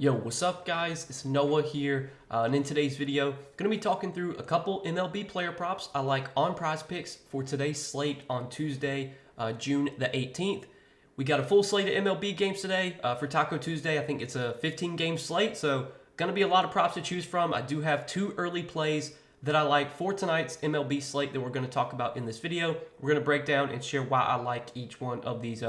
Yo, what's up guys? It's Noah here, and in today's video, going to be talking through a couple MLB player props I like on Prizepicks for today's slate on Tuesday, June the 18th. We got a full slate of MLB games today for Taco Tuesday. I think it's a 15-game slate, so going to be a lot of props to choose from. I do have two early plays that I like for tonight's MLB slate that we're going to talk about in this video. We're going to break down and share why I like each one of these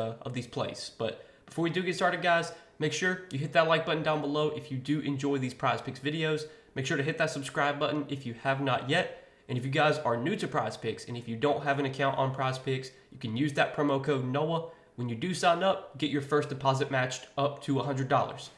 plays. But before we do get started, guys, make sure you hit that like button down below if you do enjoy these Prizepicks videos. Make sure to hit that subscribe button if you have not yet. And if you guys are new to Prizepicks and if you don't have an account on Prizepicks, you can use that promo code NOAH. When you do sign up, get your first deposit matched up to $100.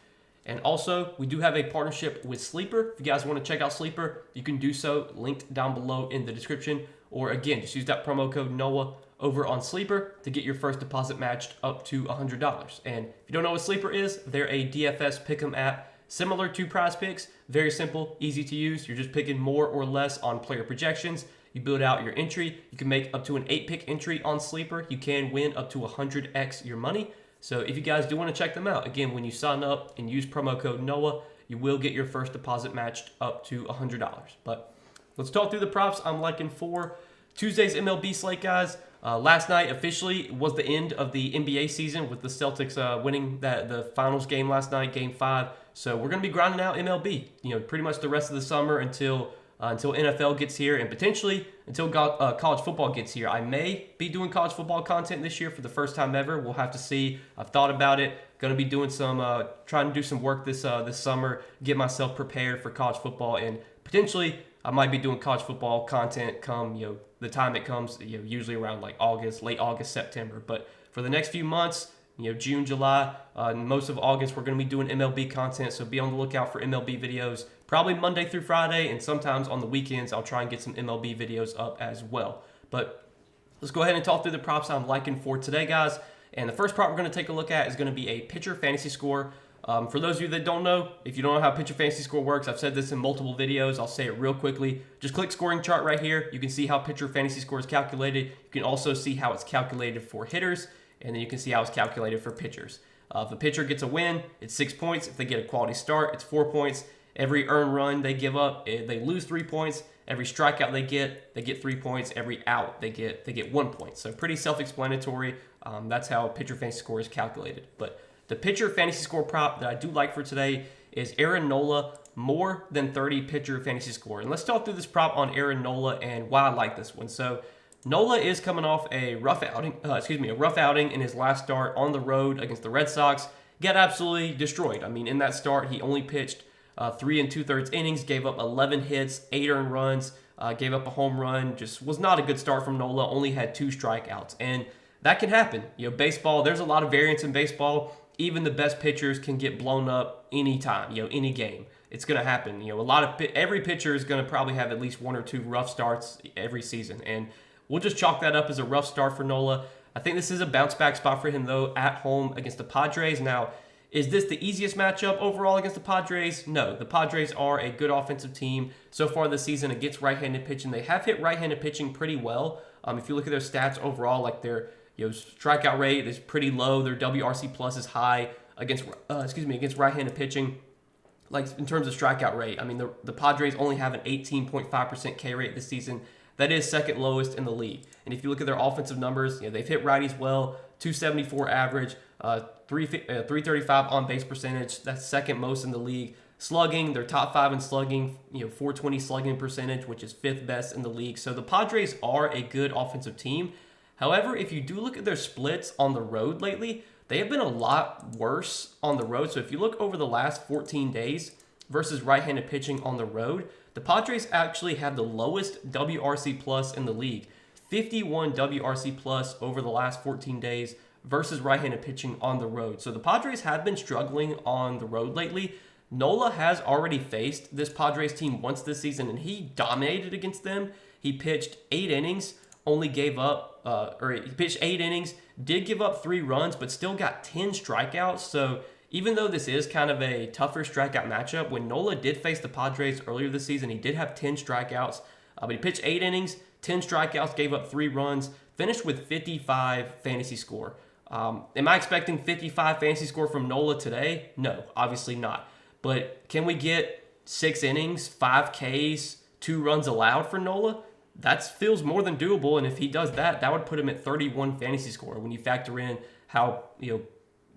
And also, we do have a partnership with Sleeper. If you guys want to check out Sleeper, you can do so, linked down below in the description. Or again, just use that promo code NOAH over on Sleeper to get your first deposit matched up to $100. And if you don't know what Sleeper is, they're a DFS pick'em app similar to Prizepicks. Very simple, easy to use. You're just picking more or less on player projections. You build out your entry. You can make up to an 8-pick entry on Sleeper. You can win up to 100x your money. So if you guys do want to check them out, again, when you sign up and use promo code NOAH, you will get your first deposit matched up to $100. But let's talk through the props I'm liking for Tuesday's MLB slate, guys. Last night officially was the end of the NBA season with the Celtics winning the finals game last night, Game 5. So we're going to be grinding out MLB, pretty much the rest of the summer until NFL gets here and potentially until college football gets here. I may be doing college football content this year for the first time ever. We'll have to see. I've thought about it. Going to be doing trying to do some work this summer, get myself prepared for college football, and potentially I might be doing college football content come the time it comes, usually around like August, late August, September. But for the next few months, June, July, most of August, we're going to be doing MLB content. So be on the lookout for MLB videos, probably Monday through Friday, and sometimes on the weekends, I'll try and get some MLB videos up as well. But let's go ahead and talk through the props I'm liking for today, guys. And the first prop we're going to take a look at is going to be a pitcher fantasy score. For those of you that don't know, if you don't know how pitcher fantasy score works, I've said this in multiple videos. I'll say it real quickly. Just click scoring chart right here. You can see how pitcher fantasy score is calculated. You can also see how it's calculated for hitters, and then you can see how it's calculated for pitchers. If a pitcher gets a win, it's 6 points. If they get a quality start, it's 4 points. Every earned run they give up, they lose 3 points. Every strikeout they get 3 points. Every out, they get 1 point. So pretty self-explanatory. That's how pitcher fantasy score is calculated. But the pitcher fantasy score prop that I do like for today is Aaron Nola, more than 30 pitcher fantasy score. And let's talk through this prop on Aaron Nola and why I like this one. So Nola is coming off a rough outing in his last start on the road against the Red Sox. Got absolutely destroyed. I mean, in that start, he only pitched 3 2/3 innings, gave up 11 hits, 8 earned runs, gave up a home run. Just was not a good start from Nola. Only had 2 strikeouts, and that can happen. Baseball. There's a lot of variance in baseball. Even the best pitchers can get blown up anytime. Any game. It's going to happen. Every pitcher is going to probably have at least 1 or 2 rough starts every season, and we'll just chalk that up as a rough start for Nola. I think this is a bounce back spot for him, though, at home against the Padres. Now, is this the easiest matchup overall against the Padres? No. The Padres are a good offensive team so far this season against right-handed pitching. They have hit right-handed pitching pretty well. If you look at their stats overall, like their strikeout rate is pretty low. Their WRC plus is high against right-handed pitching. Like in terms of strikeout rate, I mean the Padres only have an 18.5% K rate this season. That is second lowest in the league. And if you look at their offensive numbers, they've hit righties well, 274 average, 335 on base percentage. That's second most in the league. Slugging, they're top 5 in slugging, 420 slugging percentage, which is 5th best in the league. So the Padres are a good offensive team. However, if you do look at their splits on the road lately, they have been a lot worse on the road. So if you look over the last 14 days versus right-handed pitching on the road, the Padres actually have the lowest WRC plus in the league. 51 WRC plus over the last 14 days versus right-handed pitching on the road. So the Padres have been struggling on the road lately. Nola has already faced this Padres team once this season, and he dominated against them. He pitched 8 innings, only gave up, he pitched 8 innings, did give up 3 runs, but still got 10 strikeouts. So even though this is kind of a tougher strikeout matchup, when Nola did face the Padres earlier this season, he did have 10 strikeouts, but he pitched 8 innings, 10 strikeouts, gave up 3 runs, finished with 55 fantasy score. Am I expecting 55 fantasy score from Nola today? No, obviously not. But can we get 6 innings, 5 Ks, 2 runs allowed for Nola? That feels more than doable, and if he does that, that would put him at 31 fantasy score. When you factor in how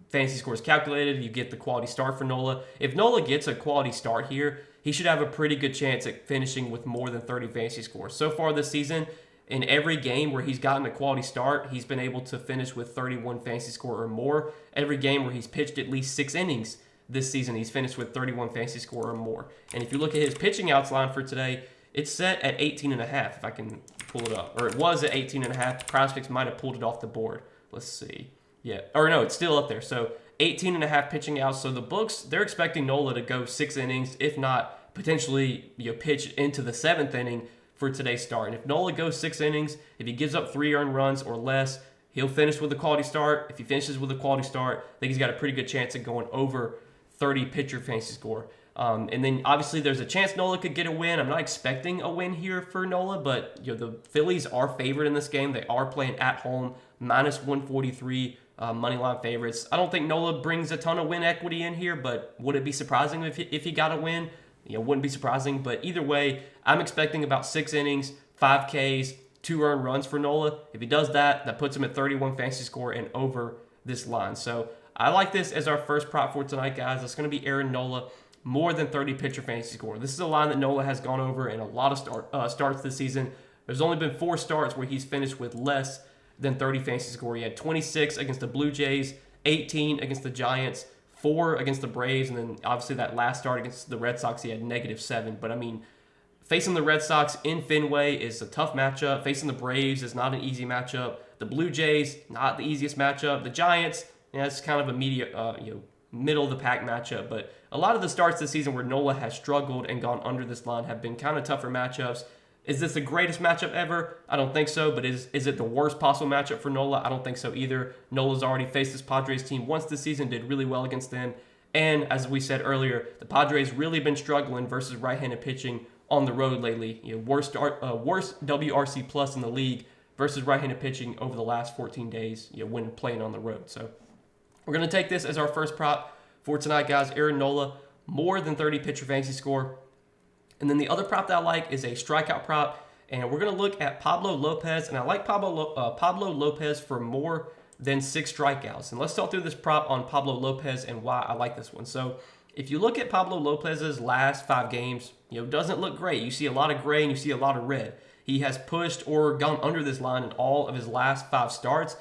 fantasy score is calculated, you get the quality start for Nola. If Nola gets a quality start here, he should have a pretty good chance at finishing with more than 30 fantasy scores. So far this season, in every game where he's gotten a quality start, he's been able to finish with 31 fantasy score or more. Every game where he's pitched at least 6 innings this season, he's finished with 31 fantasy score or more. And if you look at his pitching outs line for today, it's set at 18.5, if I can pull it up. Or it was at 18.5. Prizepicks might have pulled it off the board. Let's see. Yeah. Or no, it's still up there. So 18.5 pitching outs. So the books, they're expecting Nola to go 6 innings, if not potentially pitch into the 7th inning for today's start. And if Nola goes 6 innings, if he gives up 3 earned runs or less, he'll finish with a quality start. If he finishes with a quality start, I think he's got a pretty good chance of going over 30 pitcher fantasy score. And then obviously there's a chance Nola could get a win. I'm not expecting a win here for Nola, but the Phillies are favored in this game. They are playing at home, minus 143 money line favorites. I don't think Nola brings a ton of win equity in here, but would it be surprising if he got a win? Wouldn't be surprising. But either way, I'm expecting about 6 innings, 5 Ks, 2 earned runs for Nola. If he does that, that puts him at 31 fantasy score and over this line. So I like this as our first prop for tonight, guys. It's going to be Aaron Nola, more than 30 pitcher fantasy score. This is a line that Nola has gone over in a lot of starts this season. There's only been 4 starts where he's finished with less than 30 fantasy score. He had 26 against the Blue Jays, 18 against the Giants, 4 against the Braves, and then obviously that last start against the Red Sox, he had -7. But I mean, facing the Red Sox in Fenway is a tough matchup. Facing the Braves is not an easy matchup. The Blue Jays, not the easiest matchup. The Giants, it's kind of a middle of the pack matchup. But a lot of the starts this season where Nola has struggled and gone under this line have been kind of tougher matchups. Is this the greatest matchup ever? I don't think so. But is it the worst possible matchup for Nola? I don't think so either. Nola's already faced this Padres team once this season, did really well against them. And as we said earlier, the Padres really been struggling versus right-handed pitching on the road lately. Worst WRC plus in the league versus right-handed pitching over the last 14 days when playing on the road. So we're going to take this as our first prop for tonight, guys. Aaron Nola, more than 30 pitcher fantasy score. And then the other prop that I like is a strikeout prop. And we're going to look at Pablo Lopez. And I like Pablo Lopez for more than 6 strikeouts. And let's talk through this prop on Pablo Lopez and why I like this one. So if you look at Pablo Lopez's last 5 games, doesn't look great. You see a lot of gray and you see a lot of red. He has pushed or gone under this line in all of his last 5 starts.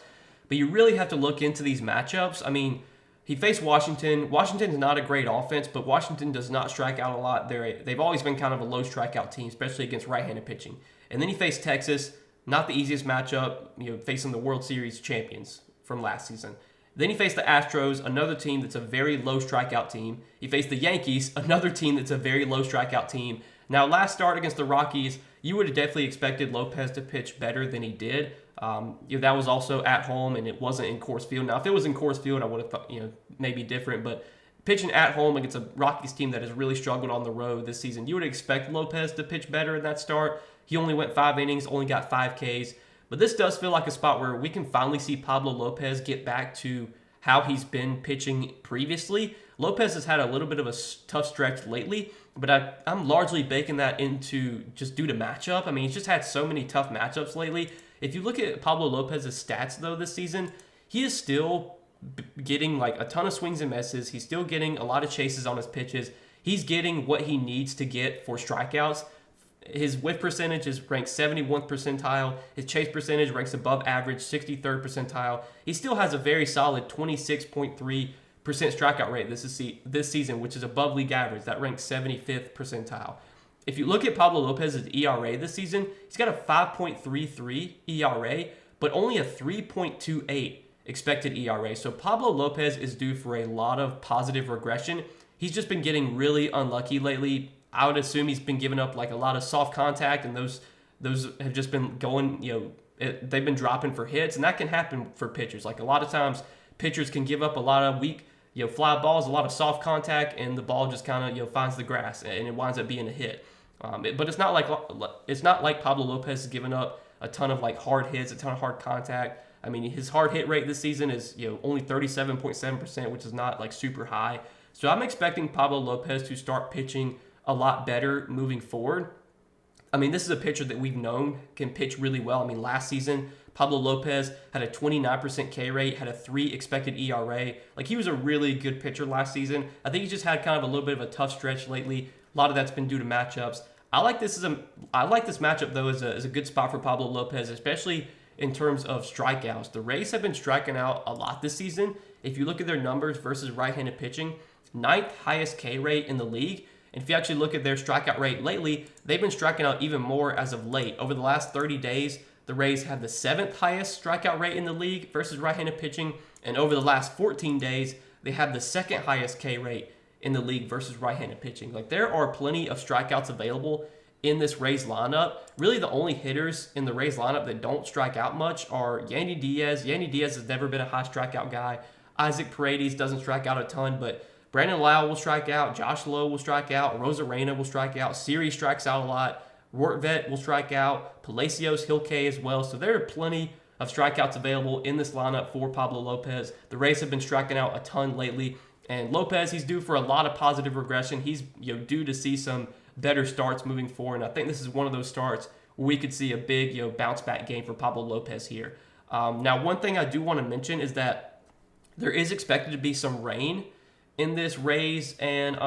But you really have to look into these matchups. I mean, he faced Washington. Washington's not a great offense, but Washington does not strike out a lot. They've always been kind of a low strikeout team, especially against right-handed pitching. And then he faced Texas, not the easiest matchup, facing the World Series champions from last season. Then he faced the Astros, another team that's a very low strikeout team. He faced the Yankees, another team that's a very low strikeout team. Now, last start against the Rockies, you would have definitely expected Lopez to pitch better than he did. That was also at home, and it wasn't in Coors Field. Now, if it was in Coors Field, I would have thought, maybe different. But pitching at home against a Rockies team that has really struggled on the road this season, you would expect Lopez to pitch better in that start. He only went 5 innings, only got 5 Ks. But this does feel like a spot where we can finally see Pablo Lopez get back to how he's been pitching previously. Lopez has had a little bit of a tough stretch lately, but I'm largely baking that into just due to matchup. I mean, he's just had so many tough matchups lately. If you look at Pablo Lopez's stats, though, this season, he is still getting like a ton of swings and misses. He's still getting a lot of chases on his pitches. He's getting what he needs to get for strikeouts. His whiff percentage is ranked 71st percentile. His chase percentage ranks above average, 63rd percentile. He still has a very solid 26.3% strikeout rate this season, which is above league average. That ranks 75th percentile. If you look at Pablo Lopez's ERA this season, he's got a 5.33 ERA, but only a 3.28 expected ERA. So Pablo Lopez is due for a lot of positive regression. He's just been getting really unlucky lately. I would assume he's been giving up like a lot of soft contact, and those have just been going, they've been dropping for hits, and that can happen for pitchers. Like a lot of times, pitchers can give up a lot of weak, fly balls, a lot of soft contact, and the ball just kind of finds the grass, and it winds up being a hit. But it's not like Pablo Lopez has given up a ton of like hard hits, a ton of hard contact. I mean, his hard hit rate this season is only 37.7%, which is not like super high. So I'm expecting Pablo Lopez to start pitching a lot better moving forward. I mean, this is a pitcher that we've known can pitch really well. I mean, last season, Pablo Lopez had a 29% K rate, had a 3 expected ERA. Like, he was a really good pitcher last season. I think he just had kind of a little bit of a tough stretch lately. A lot of that's been due to matchups. I like this matchup though as a good spot for Pablo Lopez, especially in terms of strikeouts. The Rays have been striking out a lot this season. If you look at their numbers versus right-handed pitching, 9th highest K rate in the league. And if you actually look at their strikeout rate lately, they've been striking out even more as of late. Over the last 30 days, the Rays have the 7th highest strikeout rate in the league versus right-handed pitching. And over the last 14 days, they have the 2nd highest K rate in the league versus right-handed pitching. Like, there are plenty of strikeouts available in this Rays lineup. Really, the only hitters in the Rays lineup that don't strike out much are Yandy Diaz. Yandy Diaz has never been a high strikeout guy. Isaac Paredes doesn't strike out a ton, but Brandon Lau will strike out. Josh Lowe will strike out. Rosarena will strike out. Siri strikes out a lot. Rortvet will strike out. Palacios, Hill K as well. So there are plenty of strikeouts available in this lineup for Pablo Lopez. The Rays have been striking out a ton lately. And Lopez, he's due for a lot of positive regression. He's due to see some better starts moving forward. And I think this is one of those starts where we could see a big bounce back game for Pablo Lopez here. Now, one thing I do want to mention is that there is expected to be some rain in this Rays and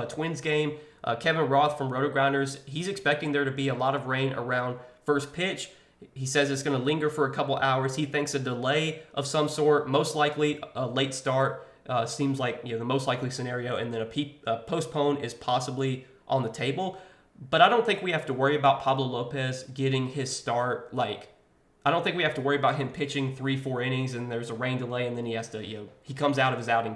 Twins game. Kevin Roth from Roto-Grinders, he's expecting there to be a lot of rain around first pitch. He says it's going to linger for a couple hours. He thinks a delay of some sort, most likely a late start, seems like the most likely scenario, and then a postpone is possibly on the table. But I don't think we have to worry about Pablo Lopez getting his start. I don't think we have to worry about him pitching 3-4 innings and there's a rain delay and then he has to, he comes out of his outing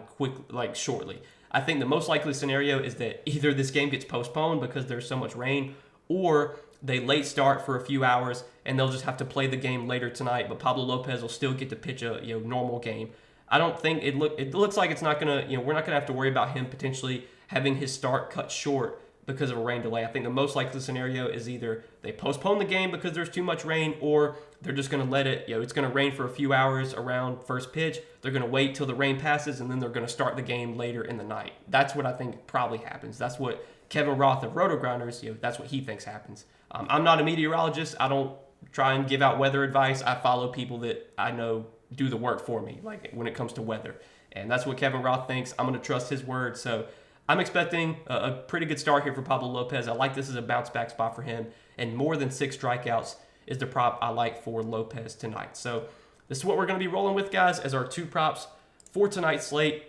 shortly. I think the most likely scenario is that either this game gets postponed because there's so much rain, or they late start for a few hours and they'll just have to play the game later tonight, but Pablo Lopez will still get to pitch a normal game. I don't think it looks like it's not gonna, we're not gonna have to worry about him potentially having his start cut short because of a rain delay. I think the most likely scenario is either they postpone the game because there's too much rain, or they're just going to let it, it's going to rain for a few hours around first pitch. They're going to wait till the rain passes, and then they're going to start the game later in the night. That's what I think probably happens. That's what Kevin Roth of Roto-Grinders, that's what he thinks happens. I'm not a meteorologist. I don't try and give out weather advice. I follow people that I know do the work for me, like when it comes to weather. And that's what Kevin Roth thinks. I'm going to trust his word. So I'm expecting a pretty good start here for Pablo Lopez. I like this as a bounce back spot for him, and more than 6 strikeouts is the prop I like for Lopez tonight. So this is what we're going to be rolling with, guys, as our 2 props for tonight's slate.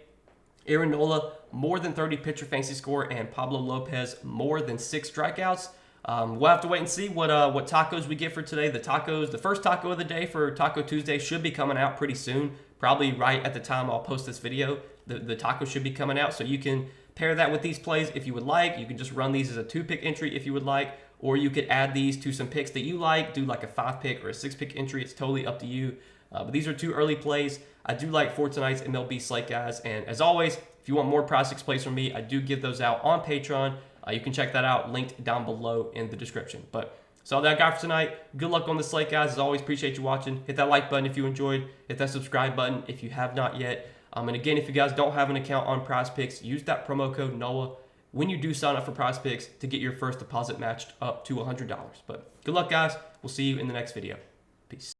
Aaron Nola, more than 30 pitcher fantasy score, and Pablo Lopez, more than 6 strikeouts. We'll have to wait and see what tacos we get for today. The first taco of the day for Taco Tuesday should be coming out pretty soon, probably right at the time I'll post this video. The taco should be coming out, so you can pair that with these plays if you would like. You can just run these as a 2-pick entry if you would like, or you could add these to some picks that you like, do like a 5-pick or a 6-pick entry. It's totally up to you. But these are 2 early plays I do like for tonight's MLB slate, guys. And as always, if you want more Prizepicks plays from me, I do give those out on Patreon. You can check that out, linked down below in the description. But that's all that I got for tonight. Good luck on the slate, guys. As always, appreciate you watching. Hit that like button if you enjoyed. Hit that subscribe button if you have not yet. And again, if you guys don't have an account on Prizepicks, use that promo code NOAH when you do sign up for Prizepicks to get your first deposit matched up to $100. But good luck, guys. We'll see you in the next video. Peace.